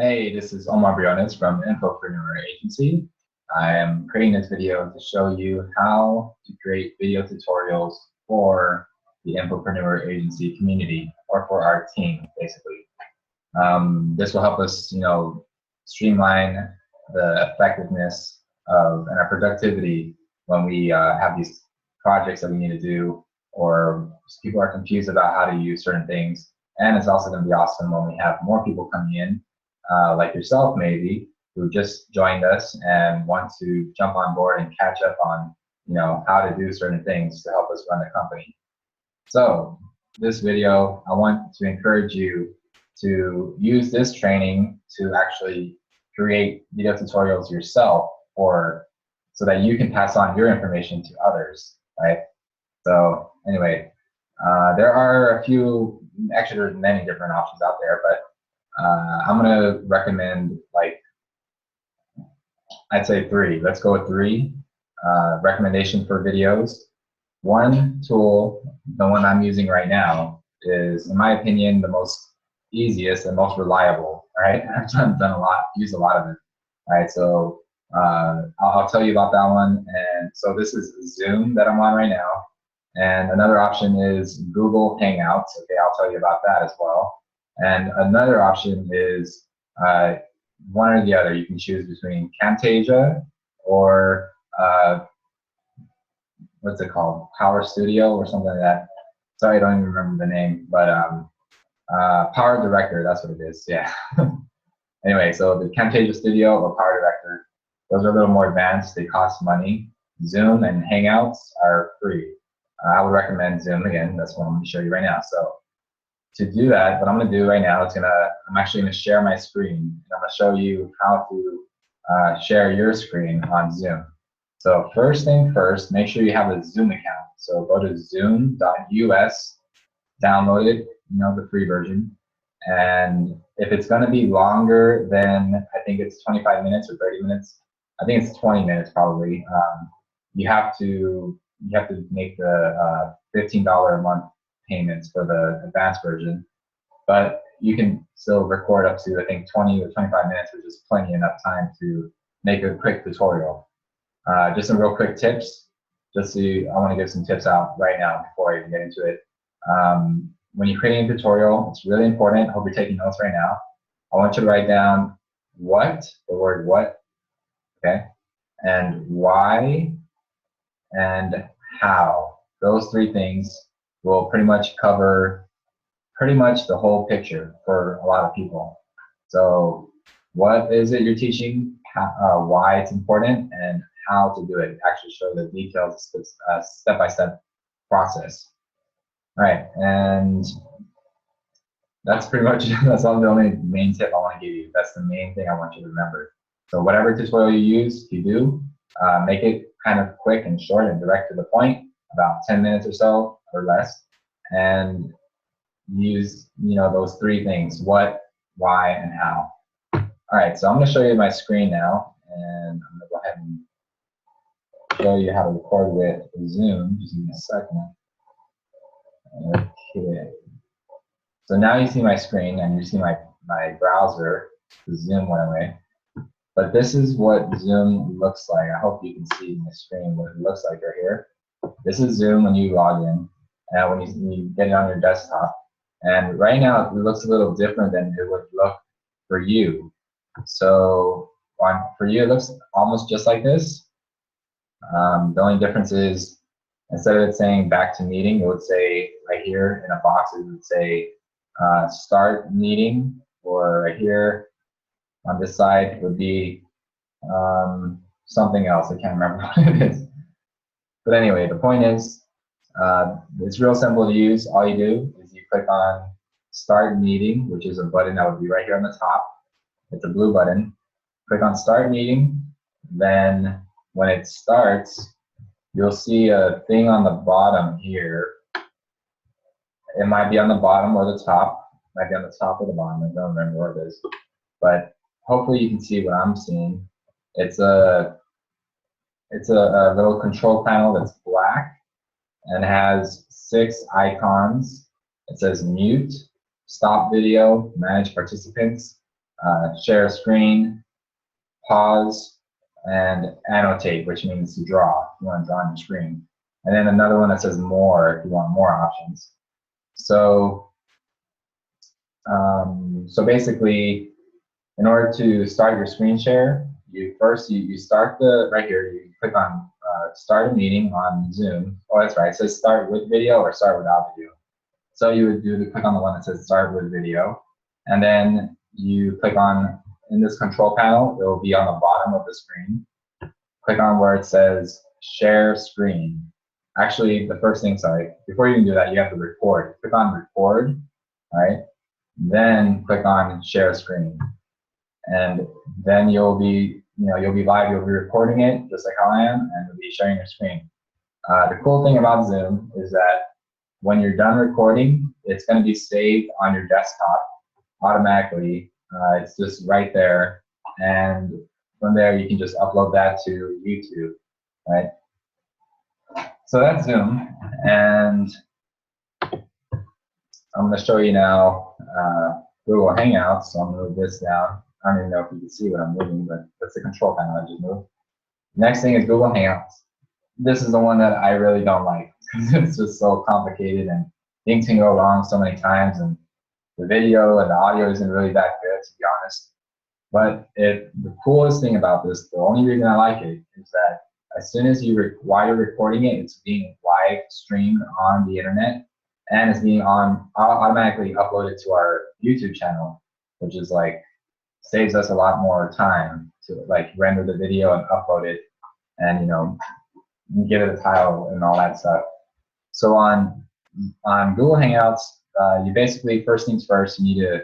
Hey, this is Omar Briones from Infopreneur Agency. I am creating this video to show you how to create video tutorials for the Infopreneur Agency community, or for our team, basically. This will help us, streamline the effectiveness of and our productivity when we have these projects that we need to do, or people are confused about how to use certain things. And it's also going to be awesome when we have more people coming in, like yourself maybe, who just joined us and want to jump on board and catch up on, how to do certain things to help us run the company. So this video, I want to encourage you to use this training to actually create video tutorials yourself, or so that you can pass on your information to others, right? So anyway, there are a few, actually there's many different options out there, but I'm gonna recommend, like, I'd say 3. Let's go with 3 recommendations for videos. One tool, the one I'm using right now, is, in my opinion, the most easiest and most reliable. All right, I've used a lot of it. All right, so I'll tell you about that one. And so this is Zoom that I'm on right now. And another option is Google Hangouts. Okay, I'll tell you about that as well. And another option is one or the other. You can choose between Camtasia or what's it called? Power Studio or something like that. Sorry, I don't even remember the name, but Power Director, that's what it is, yeah. Anyway, so the Camtasia Studio or Power Director, those are a little more advanced. They cost money. Zoom and Hangouts are free. I would recommend Zoom again. That's what I'm going to show you right now. So to do that, what I'm going to do right now is I'm actually going to share my screen. I'm going to show you how to share your screen on Zoom. So first thing first, make sure you have a Zoom account. So go to zoom.us, download it, the free version. And if it's going to be longer than, I think it's 25 minutes or 30 minutes, I think it's 20 minutes probably, you have to make the $15 a month payments for the advanced version. But you can still record up to, I think, 20 or 25 minutes, which is plenty enough time to make a quick tutorial. Just some real quick tips. I want to give some tips out right now before I even get into it. When you're creating a tutorial, it's really important. I hope you're taking notes right now. I want you to write down the word what, okay, and why, and how. Those 3 things will pretty much cover the whole picture for a lot of people. So what is it you're teaching, why it's important, and how to do it. Actually show the details, step-by-step process. All right, and that's pretty much, that's all the only main tip I want to give you. That's the main thing I want you to remember. So whatever tutorial you use, if you do, make it kind of quick and short and direct to the point, about 10 minutes or so or less, and use those 3 things: what, why, and how. All right, so I'm going to show you my screen now, and I'm going to go ahead and show you how to record with Zoom. Just give me a second. Okay. So now you see my screen and you see my browser. The Zoom went away. But this is what Zoom looks like. I hope you can see my screen what it looks like right here. This is Zoom when you log in, and when you get it on your desktop. And right now it looks a little different than it would look for you. So for you it looks almost just like this. The only difference is, instead of it saying back to meeting, it would say right here in a box, it would say start meeting, or right here on this side would be something else. I can't remember what it is. But anyway, the point is, it's real simple to use. All you do is you click on start meeting, which is a button that would be right here on the top. It's a blue button. Click on start meeting. Then when it starts, you'll see a thing on the bottom here. It might be on the bottom or the top. It might be on the top or the bottom. I don't remember where it is. But hopefully you can see what I'm seeing. It's a little control panel that's black and has 6 icons. It says mute, stop video, manage participants, share screen, pause, and annotate, which means to draw. You want to draw on your screen. And then another one that says more if you want more options. So, so basically, in order to start your screen share, you start right here. You click on start a meeting on Zoom. Oh, that's right. It says start with video or start without video. So you would click on the one that says start with video, and then you click on in this control panel. It will be on the bottom of the screen. Click on where it says share screen. Actually, the first thing, sorry, before you can do that, you have to record. Click on record, all right? Then click on share screen. And then you'll be live, you'll be recording it just like how I am, and you'll be sharing your screen. The cool thing about Zoom is that when you're done recording, it's going to be saved on your desktop automatically. It's just right there, and from there you can just upload that to YouTube, right? So that's Zoom, and I'm going to show you now Google Hangouts. So I'm going to move this down. I don't even know if you can see what I'm moving, but that's the control panel I just moved. Next thing is Google Hangouts. This is the one that I really don't like because it's just so complicated and things can go wrong so many times, and the video and the audio isn't really that good, to be honest. But the coolest thing about this, the only reason I like it, is that as soon as while you're recording it, it's being live streamed on the internet, and it's being automatically uploaded to our YouTube channel, which is like saves us a lot more time to like render the video and upload it, and give it a title and all that stuff. So on Google Hangouts, you basically, first things first, you need to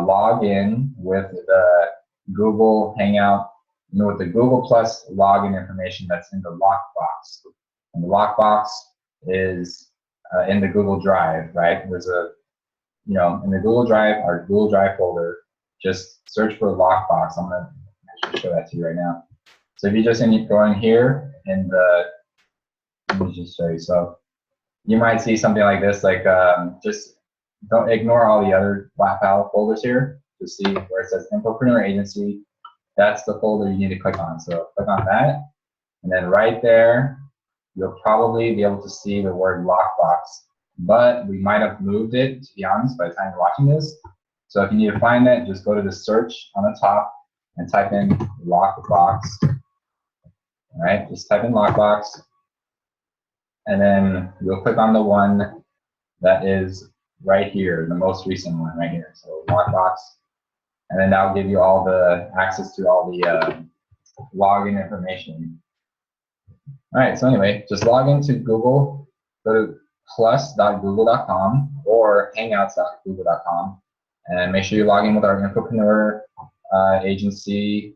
log in with the Google Hangout, with the Google Plus login information that's in the lockbox. And the lockbox is in the Google Drive, right? There's in the Google Drive, our Google Drive folder, just search for lockbox. I'm going to actually show that to you right now. So if you just go in here in let me just show you. So you might see something like this, like just don't ignore all the other flat file folders here. Just see where it says Infopreneur Agency. That's the folder you need to click on. So click on that, and then right there, you'll probably be able to see the word lockbox. But we might have moved it, to be honest, by the time you're watching this. So if you need to find that, just go to the search on the top and type in lockbox. All right, just type in lockbox, and then you'll click on the one that is right here, the most recent one right here. So lockbox, and then that'll give you all the access to all the login information. All right, so anyway, just log into Google, go to plus.google.com or hangouts.google.com, and make sure you log in with our Infopreneur agency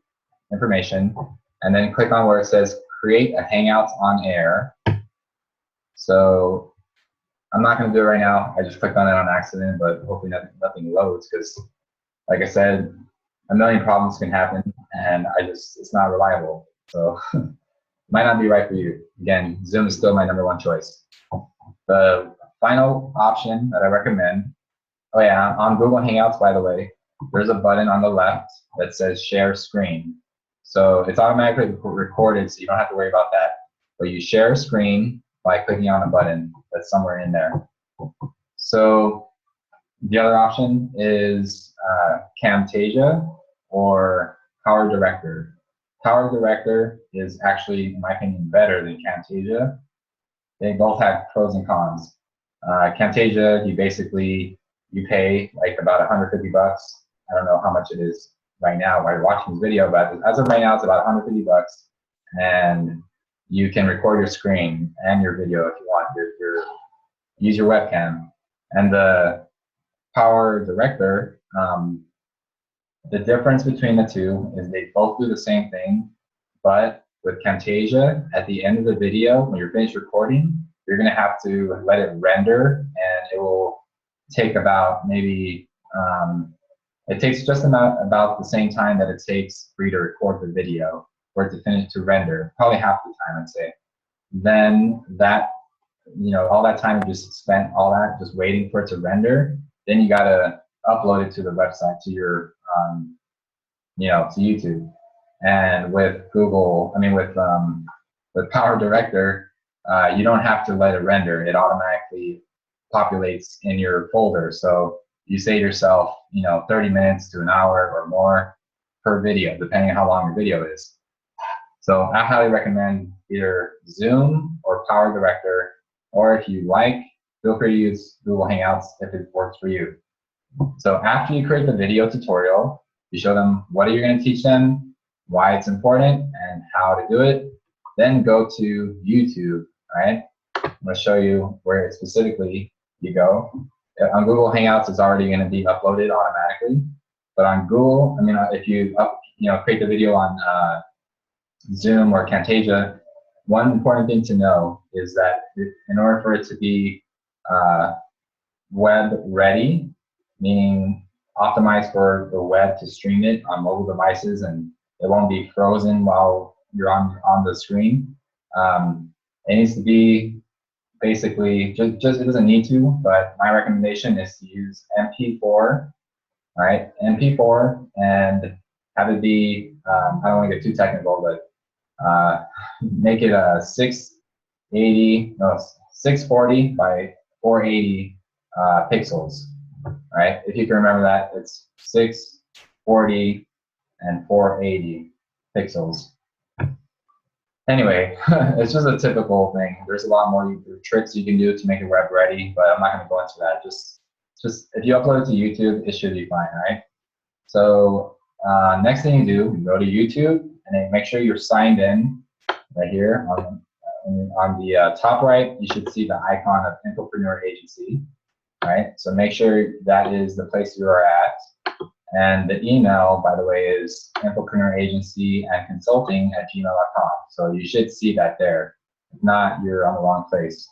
information, and then click on where it says create a Hangouts on air. So I'm not going to do it right now. I just clicked on it on accident, but hopefully nothing loads, because like I said, a million problems can happen, and it's not reliable. So might not be right for you. Again, Zoom is still my #1 choice. The final option that I recommend, oh yeah, on Google Hangouts, by the way, there's a button on the left that says share screen. So it's automatically recorded, so you don't have to worry about that. But you share a screen by clicking on a button that's somewhere in there. So the other option is Camtasia or Power Director. Power Director is actually, in my opinion, better than Camtasia. They both have pros and cons. Camtasia, you pay like about 150 bucks. I don't know how much it is right now while you're watching this video, but as of right now, it's about 150 bucks. And you can record your screen and your video if you want. Use your webcam. And the Power Director, the difference between the two is they both do the same thing, but with Camtasia, at the end of the video, when you're finished recording, you're going to have to let it render, and it will take about maybe, it takes just about the same time that it takes for you to record the video, for it to finish to render, probably half the time, I'd say. Then that, all that time you just spent, all that just waiting for it to render, then you got to upload it to the website, to your you know, to YouTube. And with Google, I mean, with Power Director, you don't have to let it render. It automatically populates in your folder. So you say to yourself, you know, 30 minutes to an hour or more per video, depending on how long your video is. So I highly recommend either Zoom or Power Director, or if you like, feel free to use Google Hangouts if it works for you. So after you create the video tutorial, you show them what you're going to teach them, why it's important, and how to do it. Then go to YouTube, right? I'm going to show you where specifically you go. On Google Hangouts, it's already going to be uploaded automatically. But on Google, I mean, if you create the video on Zoom or Camtasia, one important thing to know is that in order for it to be web ready, meaning optimized for the web to stream it on mobile devices and it won't be frozen while you're on the screen. It needs to be basically, just it doesn't need to, but my recommendation is to use MP4, right? MP4, and have it be, I don't want to get too technical, but make it a 640 by 480 pixels, right? If you can remember that, it's 640 and 480 pixels. Anyway, it's just a typical thing. There's a lot more tricks you can do to make it web ready, but I'm not going to go into that. Just if you upload it to YouTube, it should be fine, right? So next thing you do, you go to YouTube and then make sure you're signed in right here on the top right. You should see the icon of Infopreneur Agency, right? So make sure that is the place you are at. And the email, by the way, is infopreneuragency@consulting@gmail.com. So you should see that there. If not, you're on the wrong place,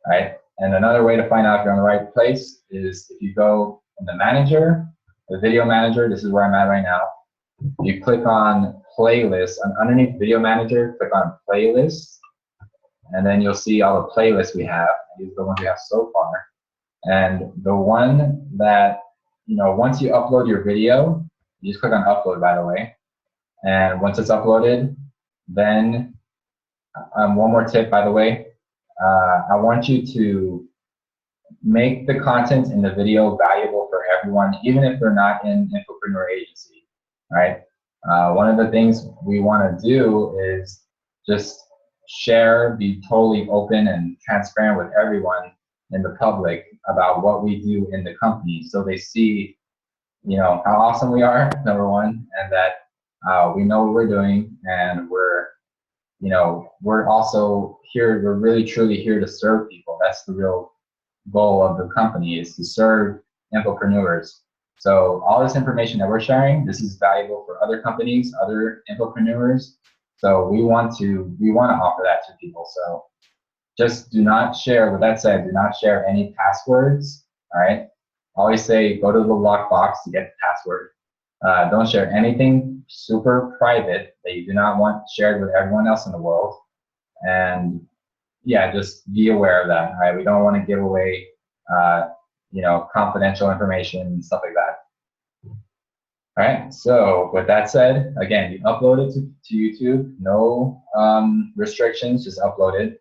right? And another way to find out if you're on the right place is if you go in the manager, the video manager, this is where I'm at right now. You click on playlists, and underneath video manager, click on playlists, and then you'll see all the playlists we have. These are the ones we have so far. And the one that, you know, once you upload your video, you just click on upload, by the way. And once it's uploaded, then one more tip, by the way, I want you to make the content in the video valuable for everyone, even if they're not in Infopreneur Agency, right? One of the things we want to do is just share, be totally open and transparent with everyone in the public about what we do in the company, so they see, you know, how awesome we are, number one, and that we know what we're doing, and we're also here, we're really truly here to serve people. That's the real goal of the company, is to serve infopreneurs. So all this information that we're sharing, this is valuable for other companies, other infopreneurs. So we want to offer that to people. So just do not share, with that said, do not share any passwords, all right? Always say, go to the lockbox to get the password. Don't share anything super private that you do not want shared with everyone else in the world. And yeah, just be aware of that, all right? We don't want to give away, confidential information and stuff like that. All right, so with that said, again, you upload it to YouTube, no restrictions, just upload it.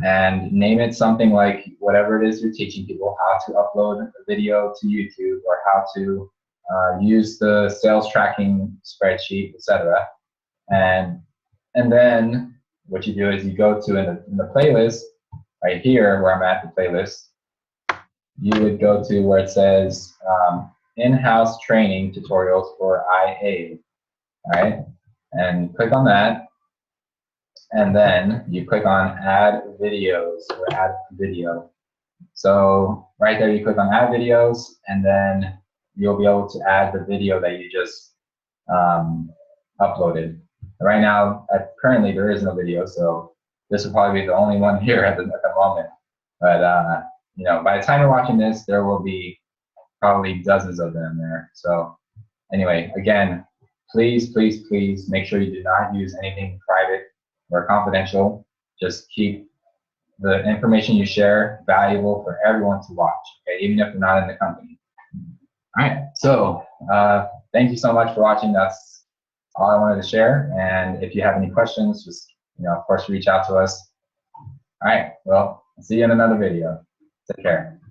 And name it something like whatever it is you're teaching people, how to upload a video to YouTube, or how to use the sales tracking spreadsheet, etc. And then what you do is you go to in the playlist right here where I'm at, the playlist. You would go to where it says in-house training tutorials for IA, all right? And click on that. And then you click on add videos or add video. So right there you click on add videos, and then you'll be able to add the video that you just uploaded. Right now, currently there is no video, so this will probably be the only one here at the moment. But by the time you're watching this, there will be probably dozens of them there. So anyway, again, please, please, please make sure you do not use anything private or confidential. Just keep the information you share valuable for everyone to watch, okay, even if they're not in the company. All right, so Thank you so much for watching. That's all I wanted to share. And if you have any questions, just, of course, reach out to us. All right. Well, see you in another video. Take care.